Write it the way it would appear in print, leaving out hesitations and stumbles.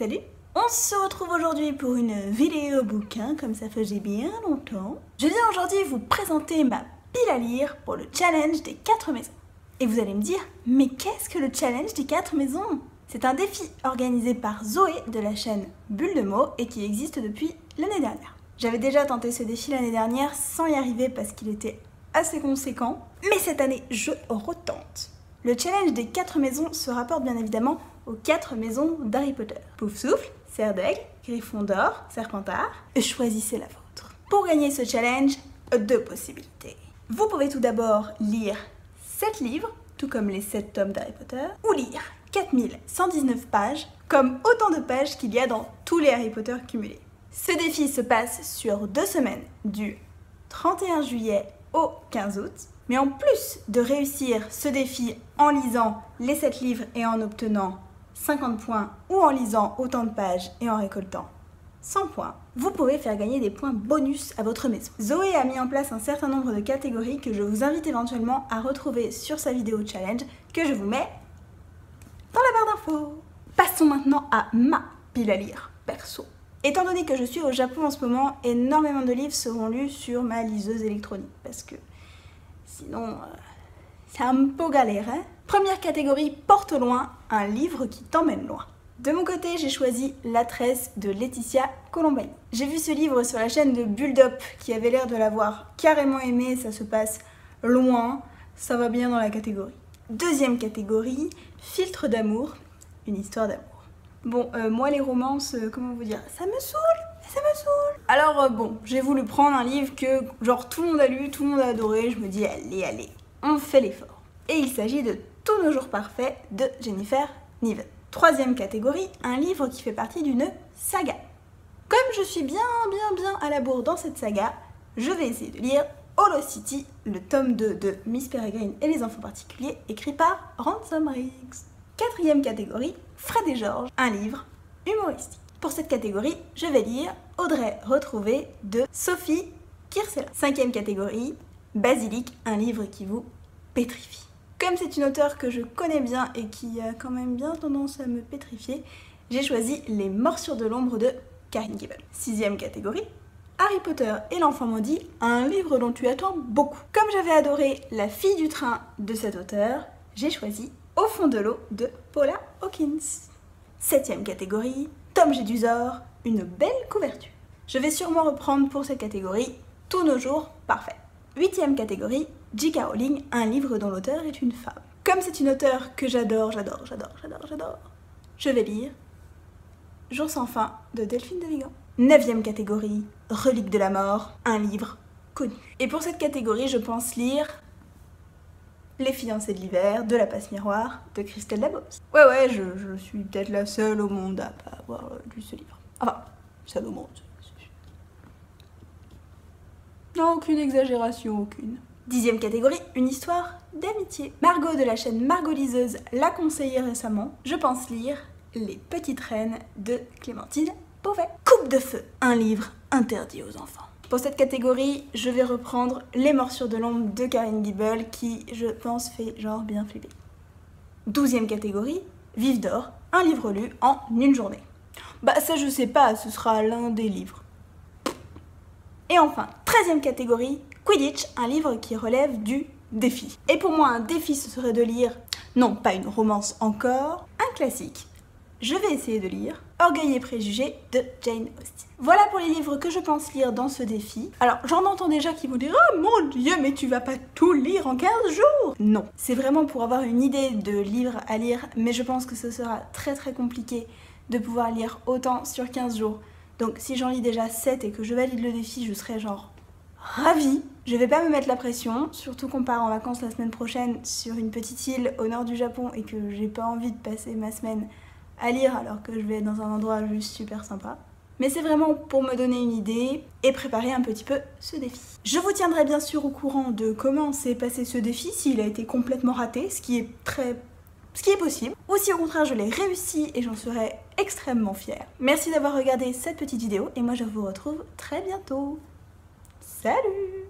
Salut! On se retrouve aujourd'hui pour une vidéo bouquin, comme ça faisait bien longtemps. Je viens aujourd'hui vous présenter ma pile à lire pour le challenge des 4 maisons. Et vous allez me dire, mais qu'est-ce que le challenge des 4 maisons? C'est un défi organisé par Zoé de la chaîne Bulle de mots et qui existe depuis l'année dernière. J'avais déjà tenté ce défi l'année dernière sans y arriver parce qu'il était assez conséquent, mais cette année je retente. Le challenge des 4 maisons se rapporte bien évidemment aux 4 maisons d'Harry Potter. Poufsouffle, Cerf d'Aigle, Gryffondor, Serpentard, choisissez la vôtre. Pour gagner ce challenge, 2 possibilités. Vous pouvez tout d'abord lire 7 livres, tout comme les 7 tomes d'Harry Potter, ou lire 4119 pages, comme autant de pages qu'il y a dans tous les Harry Potter cumulés. Ce défi se passe sur 2 semaines, du 31 juillet au 15 août. Mais en plus de réussir ce défi en lisant les 7 livres et en obtenant 50 points, ou en lisant autant de pages et en récoltant 100 points, vous pouvez faire gagner des points bonus à votre maison. Zoé a mis en place un certain nombre de catégories que je vous invite éventuellement à retrouver sur sa vidéo challenge que je vous mets dans la barre d'infos. Passons maintenant à ma pile à lire perso. Étant donné que je suis au Japon en ce moment, énormément de livres seront lus sur ma liseuse électronique parce que sinon c'est un peu galère, hein. Première catégorie, porte au loin, un livre qui t'emmène loin. De mon côté, j'ai choisi La Tresse de Laetitia Colombani. J'ai vu ce livre sur la chaîne de Bulle Up qui avait l'air de l'avoir carrément aimé, ça se passe loin, ça va bien dans la catégorie. Deuxième catégorie, Filtre d'amour, une histoire d'amour. Bon, moi les romances, comment vous dire, ça me saoule. Alors bon, j'ai voulu prendre un livre que genre tout le monde a lu, tout le monde a adoré, je me dis allez, on fait l'effort. Et il s'agit de Tous nos jours parfaits de Jennifer Niven. Troisième catégorie, un livre qui fait partie d'une saga. Comme je suis bien à la bourre dans cette saga, je vais essayer de lire Hollow City, le tome 2 de Miss Peregrine et les enfants particuliers, écrit par Ransom Riggs. Quatrième catégorie, Fred et George, un livre humoristique. Pour cette catégorie, je vais lire Audrey retrouvée de Sophie Kirsela. Cinquième catégorie, Basilic, un livre qui vous pétrifie. Comme c'est une auteure que je connais bien et qui a quand même bien tendance à me pétrifier, j'ai choisi Les morsures de l'ombre de Karine Giebel. Sixième catégorie, Harry Potter et l'enfant maudit, un livre dont tu attends beaucoup. Comme j'avais adoré La fille du train de cet auteur, j'ai choisi Au fond de l'eau de Paula Hawkins. Septième catégorie, Tom Jedusor, une belle couverture. Je vais sûrement reprendre pour cette catégorie Tous nos jours parfaits. Huitième catégorie, J.K. Rowling, un livre dont l'auteur est une femme. Comme c'est une auteure que j'adore, je vais lire Jour sans fin de Delphine de Vigan. Neuvième catégorie, Reliques de la mort, un livre connu. Et pour cette catégorie, je pense lire Les fiancés de l'hiver de La Passe Miroir de Christelle Labos. Ouais, je suis peut-être la seule au monde à pas avoir lu ce livre. Enfin, seule au monde. Non, aucune exagération, aucune. Dixième catégorie, une histoire d'amitié. Margot de la chaîne Margot Liseuse l'a conseillé récemment. Je pense lire Les petites reines de Clémentine Beauvais. Coupe de feu, un livre interdit aux enfants. Pour cette catégorie, je vais reprendre Les morsures de l'ombre de Karine Giebel qui, je pense, fait genre bien flipper. Douzième catégorie, Vif d'or, un livre lu en une journée. Bah ça je sais pas, ce sera l'un des livres. Et enfin, 13e catégorie, Quidditch, un livre qui relève du défi. Et pour moi, un défi, ce serait de lire, non pas une romance encore, un classique. Je vais essayer de lire Orgueil et préjugés de Jane Austen. Voilà pour les livres que je pense lire dans ce défi. Alors, j'en entends déjà qui vont dire « Oh mon Dieu, mais tu vas pas tout lire en 15 jours !» Non, c'est vraiment pour avoir une idée de livres à lire, mais je pense que ce sera très compliqué de pouvoir lire autant sur 15 jours. Donc si j'en lis déjà 7 et que je valide le défi, je serai genre ravie. Je vais pas me mettre la pression, surtout qu'on part en vacances la semaine prochaine sur une petite île au nord du Japon et que j'ai pas envie de passer ma semaine à lire alors que je vais être dans un endroit juste super sympa. Mais c'est vraiment pour me donner une idée et préparer un petit peu ce défi. Je vous tiendrai bien sûr au courant de comment s'est passé ce défi, s'il a été complètement raté, ce qui est possible, ou si au contraire je l'ai réussi et j'en serai extrêmement fière. Merci d'avoir regardé cette petite vidéo et moi je vous retrouve très bientôt. Salut!